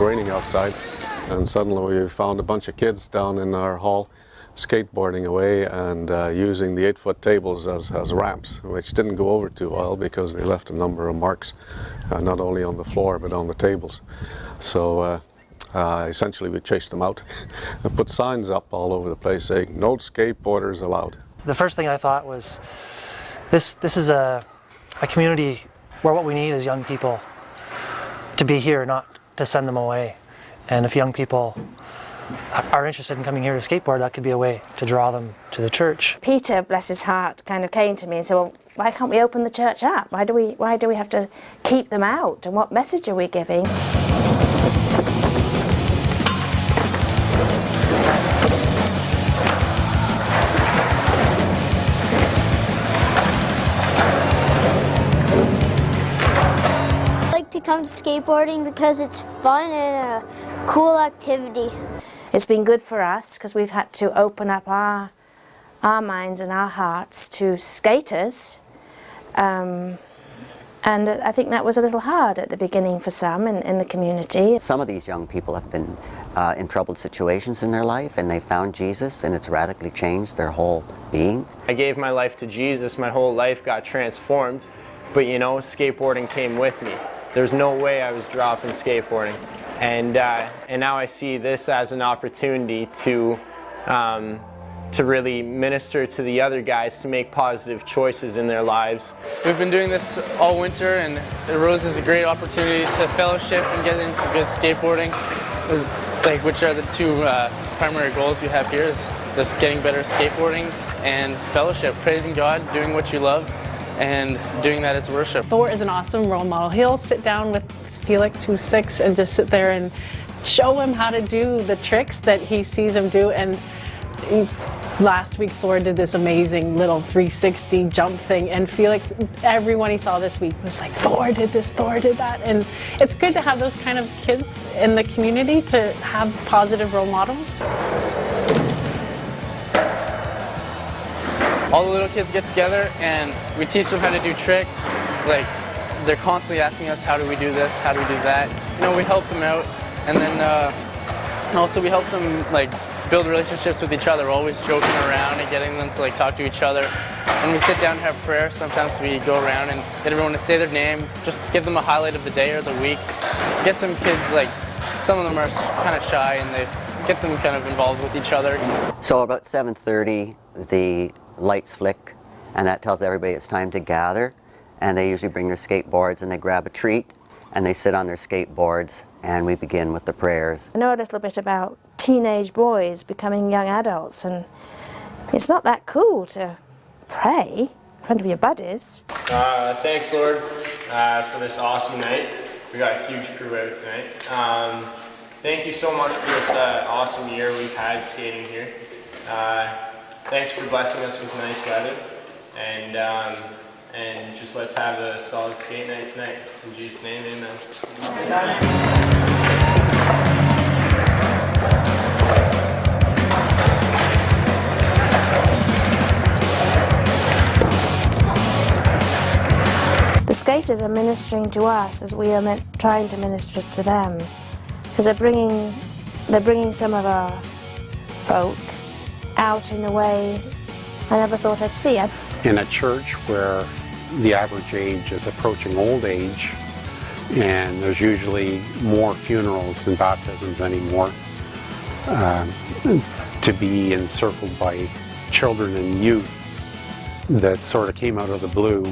raining outside, and suddenly we found a bunch of kids down in our hall skateboarding away and using the 8-foot tables as ramps, which didn't go over too well because they left a number of marks, not only on the floor but on the tables. So essentially we chased them out and put signs up all over the place saying, "No skateboarders allowed." The first thing I thought was, this is a community where what we need is young people to be here, not to send them away. And if young people are interested in coming here to skateboard, that could be a way to draw them to the church. Peter, bless his heart, kind of came to me and said, "Well, why can't we open the church up? Why do we have to keep them out? And what message are we giving?" I like to come to skateboarding because it's fun and a cool activity. It's been good for us because we've had to open up our minds and our hearts to skaters, and I think that was a little hard at the beginning for some in the community. Some of these young people have been in troubled situations in their life, and they found Jesus, and it's radically changed their whole being. I gave my life to Jesus, my whole life got transformed, but you know, skateboarding came with me. There's no way I was dropping skateboarding. And now I see this as an opportunity to really minister to the other guys to make positive choices in their lives. We've been doing this all winter, and it arose as a great opportunity to fellowship and get into good skateboarding, which are the two primary goals we have here, is just getting better skateboarding and fellowship, praising God, doing what you love, and doing that as worship. Thor is an awesome role model. He'll sit down with Felix, who's 6, and just sit there and show him how to do the tricks that he sees him do. And last week Thor did this amazing little 360 jump thing, and Felix, everyone he saw this week was like, "Thor did this, Thor did that." And it's good to have those kind of kids in the community, to have positive role models. All the little kids get together and we teach them how to do tricks. Like, they're constantly asking us, how do we do this, how do we do that? You know, we help them out, and then also we help them build relationships with each other. We're always joking around and getting them to talk to each other. When we sit down and have prayer, sometimes we go around and get everyone to say their name, just give them a highlight of the day or the week. Get some kids, some of them are kind of shy, and they get them kind of involved with each other. So about 7:30, the lights flick, and that tells everybody it's time to gather. And they usually bring their skateboards and they grab a treat and they sit on their skateboards, and we begin with the prayers. I know a little bit about teenage boys becoming young adults, and it's not that cool to pray in front of your buddies. Thanks, Lord, for this awesome night. We got a huge crew out tonight. Thank you so much for this awesome year we've had skating here. Thanks for blessing us with nice weather, and just let's have a solid skate night tonight. In Jesus' name, amen. The skaters are ministering to us as we are trying to minister to them, because they're bringing some of our folk out in a way I never thought I'd see. In a church where the average age is approaching old age, and there's usually more funerals than baptisms anymore, to be encircled by children and youth that sort of came out of the blue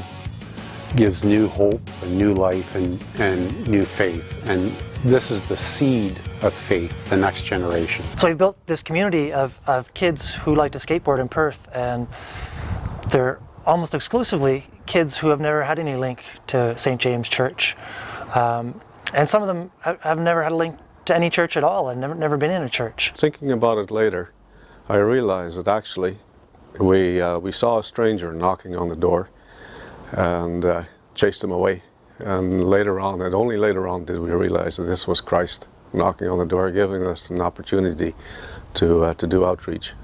gives new hope and new life and new faith. And this is the seed of faith, the next generation. So we built this community of kids who like to skateboard in Perth, and they're almost exclusively kids who have never had any link to St. James Church. And some of them have never had a link to any church at all and never been in a church. Thinking about it later, I realized that actually we saw a stranger knocking on the door and chased him away. And later on, and only later on, did we realize that this was Christ knocking on the door, giving us an opportunity to do outreach.